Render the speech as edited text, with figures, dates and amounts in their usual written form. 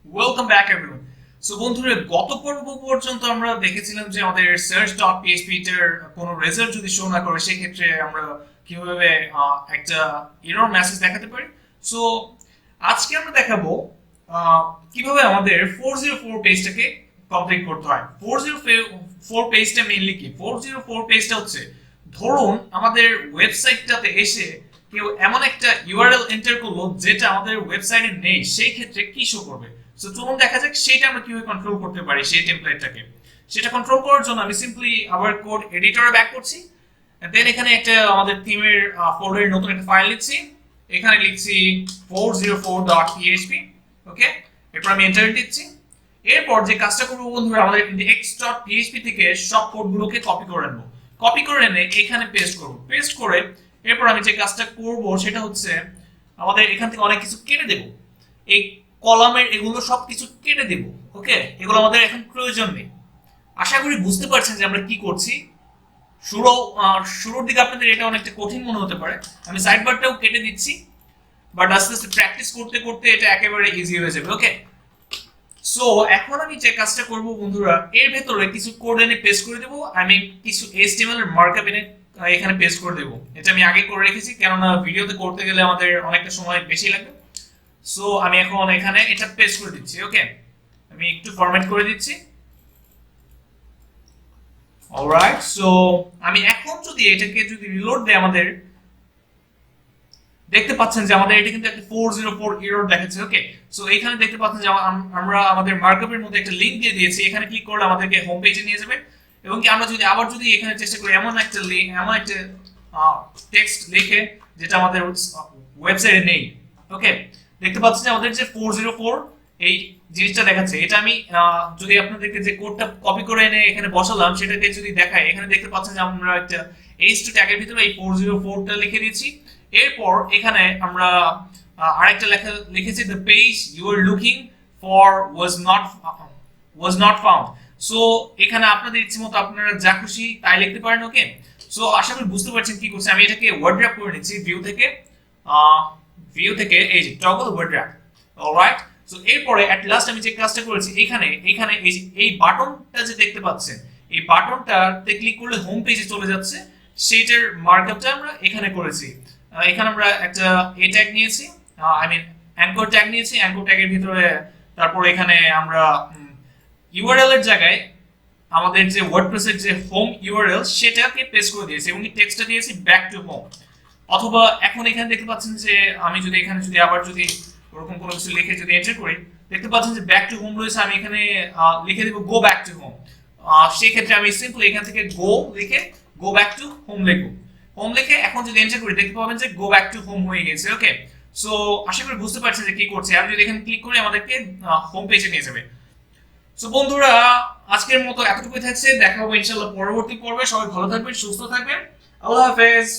Welcome back everyone. So বন্ধুরা, গত পর্ব পর্যন্ত আমরা দেখেছিলাম যে আমাদের search.php টার কোনো রেজাল্ট যদি শো না করে সেক্ষেত্রে আমরা কিভাবে একটা এরর মেসেজ দেখাতে পারি। সো আজকে আমরা দেখাবো কিভাবে আমাদের 404 পেজটাকে কমপ্লিট করতে হয়। 404 পেজটা মেইনলি কি? 404 পেজটা হচ্ছে, ধরুন আমাদের ওয়েবসাইটটাতে এসে কেউ এমন একটা ইউআরএল এন্টার করলো যেটা আমাদের ওয়েবসাইটে নেই, সেই ক্ষেত্রে কি শো করবে। সো চলুন দেখা যাক সেটা আমরা কিভাবে কন্ট্রোল করতে পারি সেই টেমপ্লেটটাকে। সেটা কন্ট্রোল করার জন্য আমি সিম্পলি আবার কোড এডিটরে ব্যাক করছি, দেন এখানে একটা আমাদের থিমের ফোল্ডারে নতুন একটা ফাইল লিখছি। এখানে লিখছি 404.php। ওকে, এরপর আমি এন্টার দিচ্ছি। এরপর যে কাজটা করবো বন্ধুরা, আমাদের index.php থেকে সব কোডগুলোকে কপি করে নেবো। কপি করে এনে এখানে পেস্ট করব। পেস্ট করে এরপর আমি যে কাজটা করব সেটা হচ্ছে, আমাদের এখান থেকে অনেক কিছু কেটে দেব। এই কলামের এগুলো সব কিছু কেটে দেব। ওকে, এগুলো আমাদের এখন প্রয়োজন নেই। আশা করি বুঝতে পারছেন যে আমরা কি করছি। শুরুর দিকে আপনাদের এটা অনেকটা কঠিন মনে হতে পারে। আমি সাইড বারটাও কেটে দিচ্ছি, বাট আস্তে আস্তে প্র্যাকটিস করতে করতে এটা একেবারে ইজি হয়ে যাবে। ওকে, সো এখন আমি যে কাজটা করব বন্ধুরা, এর ভেতরে কিছু কোড এনে পেস্ট করে দেব। আমি কিছু এইচটিএমএল এর মার্কআপ এনে এখানে পেস্ট করে দেব। এটা আমি আগে করে রেখেছি, কেননা ভিডিওতে করতে গেলে আমাদের অনেকটা সময় বেশি লাগবে। সো আমি এখন এখানে এটা পেস্ট করে দিচ্ছি। ওকে, আমি একটু ফরম্যাট করে দিচ্ছি। অলরাইট, সো আমি এখন যদি এটাকে যদি রিলোড দেই, আমাদের দেখতে পাচ্ছেন যে আমাদের এটা কিন্তু একটা 404 এরর দেখাচ্ছে। ওকে, সো এখানে দেখতে পাচ্ছেন যে আমরা আমাদের মার্কআপের মধ্যে একটা লিংক দিয়ে দিয়েছি। এখানে ক্লিক করলে আমাদেরকে হোম পেজে নিয়ে যাবে। এবং কি আমরা যদি আবার যদি এখানে চেষ্টা করি এমন একটা লিংক, এমন একটা টেক্সট লিখে যেটা আমাদের ওয়েবসাইটে নেই। ওকে, দেখতে পাচ্ছেন যে আমাদের যে 404 এই জিনিসটা দেখাচ্ছে। এটা আমি যদি আপনাদেরকে যে কোডটা কপি করে এনে এখানে বসালাম সেটাকে যদি দেখাই, এখানে দেখতে পাচ্ছেন যে আমরা একটা h2 ট্যাগের ভিতরে এই 404টা লিখে দিয়েছি। এরপর এখানে আমরা আরেকটা লেখা লিখেছি, the page you are looking for was not found. So এখানে আপনাদের ইচ্ছে মতো আপনারা যা খুশি তাই লিখতে পারেন। ওকে, সো আশা করি বুঝতে পারছেন কি করছি। আমি এটাকে ওয়ার্ড র‍্যাপ করে নিচ্ছি ভিউ থেকে এই যে toggle word wrap. Alright, so এরপরে এট লাস্ট আমি যে কাজটা করেছি, এখানে এখানে এই বাটনটা যে দেখতে পাচ্ছেন, এই বাটনটাতে ক্লিক করলে হোম পেজে চলে যাচ্ছে। সেইটার মার্কআপটা আমরা এখানে করেছি। এখানে আমরা একটা এ ট্যাগ নিয়েছি, আই মিন অ্যাঙ্কর ট্যাগ নিয়েছি। অ্যাঙ্কর ট্যাগের ভিতরে তারপর এখানে আমরা ইউআরএল এর জায়গায় আমাদের যে ওয়ার্ডপ্রেসের যে হোম ইউআরএল সেটাকে পেস্ট করে দিয়েছি এবং টেক্সটটা দিয়েছি ব্যাক টু হোম। অথবা এখন এখানে দেখতে পাচ্ছেন যে আমি যদি এখানে যদি আবার যদি ওরকম কোনো কিছু লিখে যদি এন্টার করি, দেখতে পাচ্ছেন যে ব্যাক টু হোম রয়েছে। আমি এখানে লিখে দেব গো ব্যাক টু হোম। সেই ক্ষেত্রে আমি সিম্পলি এখান থেকে গো লিখে গো ব্যাক টু হোম লিখব। হোম লিখে এখন যদি এন্টার করি দেখতে পাবেন যে গো ব্যাক টু হোম হয়ে গেছে। ওকে, সো আশা করি বুঝতে পারছেন যে কি করছে। আমি যদি এখানে ক্লিক করি আমাদেরকে হোম পেজে নিয়ে যাবে। সো বন্ধুরা, আজকের মতো এতটুকুই থাকছে। দেখা হবে ইনশাআল্লাহ পরবর্তী পর্বে। সবাই ভালো থাকবেন, সুস্থ থাকবেন। আল্লাহ হাফেজ।